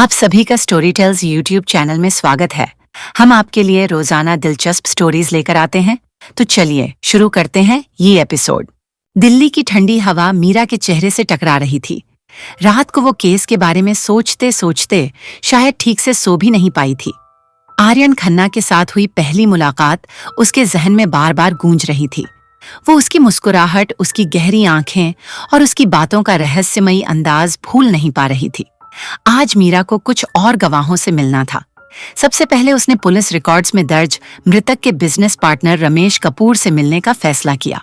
आप सभी का स्टोरी टेल्स यूट्यूब चैनल में स्वागत है। हम आपके लिए रोजाना दिलचस्प स्टोरीज लेकर आते हैं। तो चलिए शुरू करते हैं ये एपिसोड। दिल्ली की ठंडी हवा मीरा के चेहरे से टकरा रही थी। रात को वो केस के बारे में सोचते सोचते शायद ठीक से सो भी नहीं पाई थी। आर्यन खन्ना के साथ हुई पहली मुलाकात उसके जहन में बार बार गूंज रही थी। वो उसकी मुस्कुराहट, उसकी गहरी आंखें और उसकी बातों का रहस्यमयी अंदाज भूल नहीं पा रही थी। आज मीरा को कुछ और गवाहों से मिलना था। सबसे पहले उसने पुलिस रिकॉर्ड्स में दर्ज मृतक के बिजनेस पार्टनर रमेश कपूर से मिलने का फैसला किया।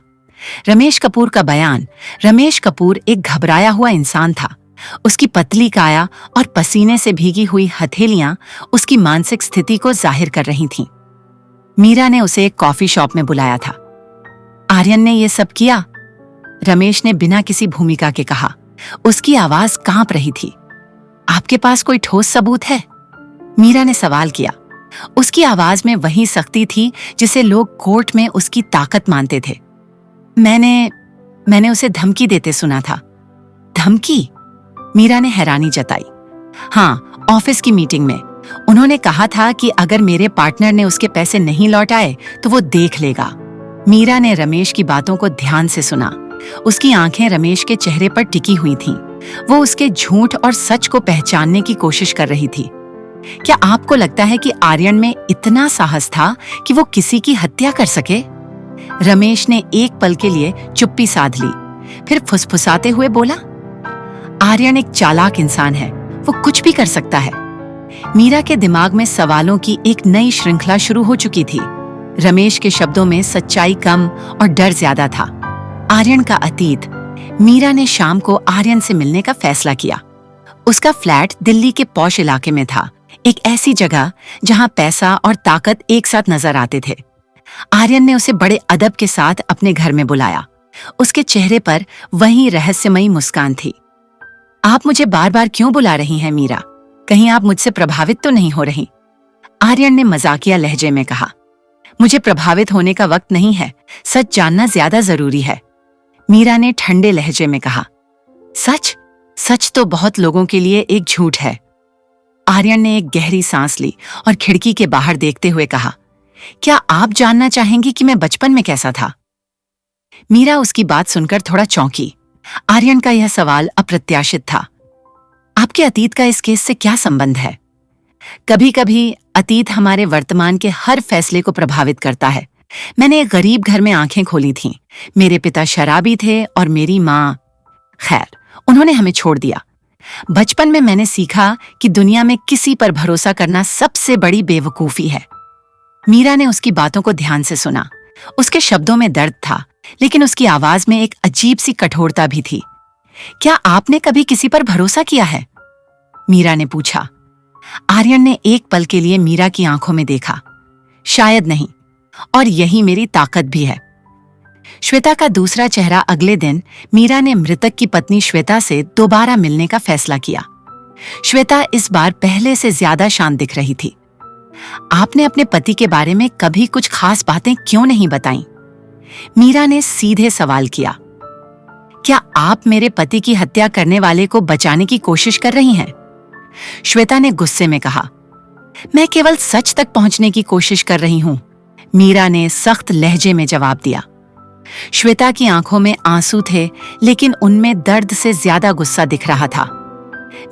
रमेश कपूर का बयान। रमेश कपूर एक घबराया हुआ इंसान था। उसकी पतली काया और पसीने से भीगी हुई हथेलियां उसकी मानसिक स्थिति को जाहिर कर रही थीं। मीरा ने उसे एक कॉफी शॉप में बुलाया था। आर्यन ने यह सब किया, रमेश ने बिना किसी भूमिका के कहा। उसकी आवाज कांप रही थी। आपके पास कोई ठोस सबूत है? मीरा ने सवाल किया। उसकी आवाज में वही सख्ती थी जिसे लोग कोर्ट में उसकी ताकत मानते थे। मैंने उसे धमकी देते सुना था। धमकी? मीरा ने हैरानी जताई। हाँ, ऑफिस की मीटिंग में उन्होंने कहा था कि अगर मेरे पार्टनर ने उसके पैसे नहीं लौटाए तो वो देख लेगा। मीरा ने रमेश की बातों को ध्यान से सुना। उसकी आंखें रमेश के चेहरे पर टिकी हुई थीं। वो उसके झूठ और सच को पहचानने की कोशिश कर रही थी। क्या आपको लगता है कि आर्यन में इतना साहस था कि वो किसी की हत्या कर सके? रमेश ने एक पल के लिए चुप्पी साध ली, फिर फुसफुसाते हुए बोला, आर्यन एक चालाक इंसान है, वो कुछ भी कर सकता है। मीरा के दिमाग में सवालों की एक नई श्रृंखला शुरू हो चुकी थी। रमेश के शब्दों में सच्चाई कम और डर ज्यादा था। आर्यन का अतीत। मीरा ने शाम को आर्यन से मिलने का फैसला किया। उसका फ्लैट दिल्ली के पॉश इलाके में था, एक ऐसी जगह जहां पैसा और ताकत एक साथ नजर आते थे। आर्यन ने उसे बड़े अदब के साथ अपने घर में बुलाया। उसके चेहरे पर वही रहस्यमयी मुस्कान थी। आप मुझे बार बार क्यों बुला रही हैं मीरा? कहीं आप मुझसे प्रभावित तो नहीं हो रही? आर्यन ने मजाकिया लहजे में कहा। मुझे प्रभावित होने का वक्त नहीं है, सच जानना ज्यादा जरूरी है, मीरा ने ठंडे लहजे में कहा। सच? सच तो बहुत लोगों के लिए एक झूठ है। आर्यन ने एक गहरी सांस ली और खिड़की के बाहर देखते हुए कहा, क्या आप जानना चाहेंगी कि मैं बचपन में कैसा था? मीरा उसकी बात सुनकर थोड़ा चौंकी। आर्यन का यह सवाल अप्रत्याशित था। आपके अतीत का इस केस से क्या संबंध है? कभी कभी अतीत हमारे वर्तमान के हर फैसले को प्रभावित करता है। मैंने एक गरीब घर में आंखें खोली थीं। मेरे पिता शराबी थे और मेरी माँ, खैर, उन्होंने हमें छोड़ दिया। बचपन में मैंने सीखा कि दुनिया में किसी पर भरोसा करना सबसे बड़ी बेवकूफी है। मीरा ने उसकी बातों को ध्यान से सुना। उसके शब्दों में दर्द था, लेकिन उसकी आवाज में एक अजीब सी कठोरता भी थी। क्या आपने कभी किसी पर भरोसा किया है? मीरा ने पूछा। आर्यन ने एक पल के लिए मीरा की आंखों में देखा। शायद नहीं, और यही मेरी ताकत भी है। श्वेता का दूसरा चेहरा। अगले दिन मीरा ने मृतक की पत्नी श्वेता से दोबारा मिलने का फैसला किया। श्वेता इस बार पहले से ज्यादा शांत दिख रही थी। आपने अपने पति के बारे में कभी कुछ खास बातें क्यों नहीं बताईं? मीरा ने सीधे सवाल किया। क्या आप मेरे पति की हत्या करने वाले को बचाने की कोशिश कर रही हैं? श्वेता ने गुस्से में कहा। मैं केवल सच तक पहुंचने की कोशिश कर रही हूं, मीरा ने सख्त लहजे में जवाब दिया। श्वेता की आंखों में आंसू थे, लेकिन उनमें दर्द से ज्यादा गुस्सा दिख रहा था।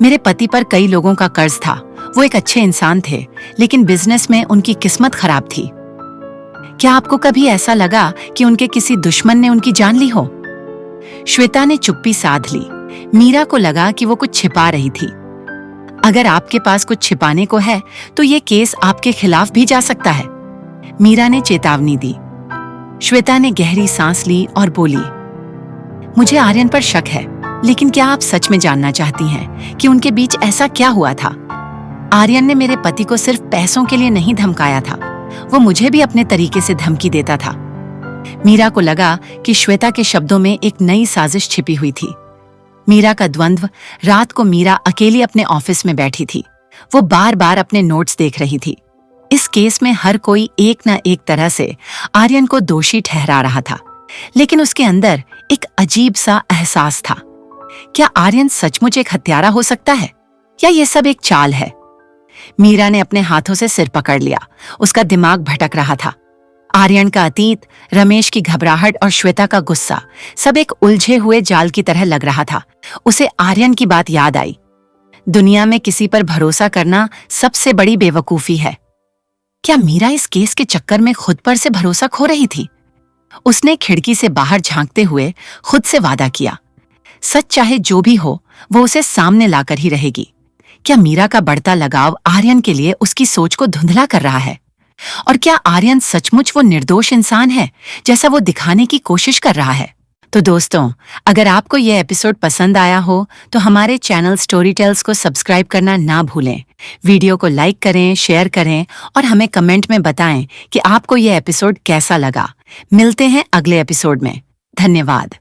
मेरे पति पर कई लोगों का कर्ज था। वो एक अच्छे इंसान थे, लेकिन बिजनेस में उनकी किस्मत खराब थी। क्या आपको कभी ऐसा लगा कि उनके किसी दुश्मन ने उनकी जान ली हो? श्वेता ने चुप्पी साध ली। मीरा को लगा कि वो कुछ छिपा रही थी। अगर आपके पास कुछ छिपाने को है तो ये केस आपके खिलाफ भी जा सकता है, मीरा ने चेतावनी दी। श्वेता ने गहरी सांस ली और बोली, मुझे आर्यन पर शक है, लेकिन क्या आप सच में जानना चाहती हैं कि उनके बीच ऐसा क्या हुआ था? आर्यन ने मेरे पति को सिर्फ पैसों के लिए नहीं धमकाया था, वो मुझे भी अपने तरीके से धमकी देता था। मीरा को लगा कि श्वेता के शब्दों में एक नई साजिश छिपी हुई थी। मीरा का द्वंद्व। रात को मीरा अकेली अपने ऑफिस में बैठी थी। वो बार बार अपने नोट्स देख रही थी। इस केस में हर कोई एक न एक तरह से आर्यन को दोषी ठहरा रहा था, लेकिन उसके अंदर एक अजीब सा एहसास था। क्या आर्यन सचमुच एक हत्यारा हो सकता है? या ये सब एक चाल है? मीरा ने अपने हाथों से सिर पकड़ लिया। उसका दिमाग भटक रहा था। आर्यन का अतीत, रमेश की घबराहट और श्वेता का गुस्सा सब एक उलझे हुए जाल की तरह लग रहा था। उसे आर्यन की बात याद आई। दुनिया में किसी पर भरोसा करना सबसे बड़ी बेवकूफी है। क्या मीरा इस केस के चक्कर में खुद पर से भरोसा खो रही थी? उसने खिड़की से बाहर झांकते हुए खुद से वादा किया, सच चाहे जो भी हो वो उसे सामने लाकर ही रहेगी। क्या मीरा का बढ़ता लगाव आर्यन के लिए उसकी सोच को धुंधला कर रहा है? और क्या आर्यन सचमुच वो निर्दोष इंसान है जैसा वो दिखाने की कोशिश कर रहा है? तो दोस्तों, अगर आपको यह एपिसोड पसंद आया हो तो हमारे चैनल स्टोरी टेल्स को सब्सक्राइब करना ना भूलें। वीडियो को लाइक करें, शेयर करें और हमें कमेंट में बताएं कि आपको यह एपिसोड कैसा लगा। मिलते हैं अगले एपिसोड में। धन्यवाद।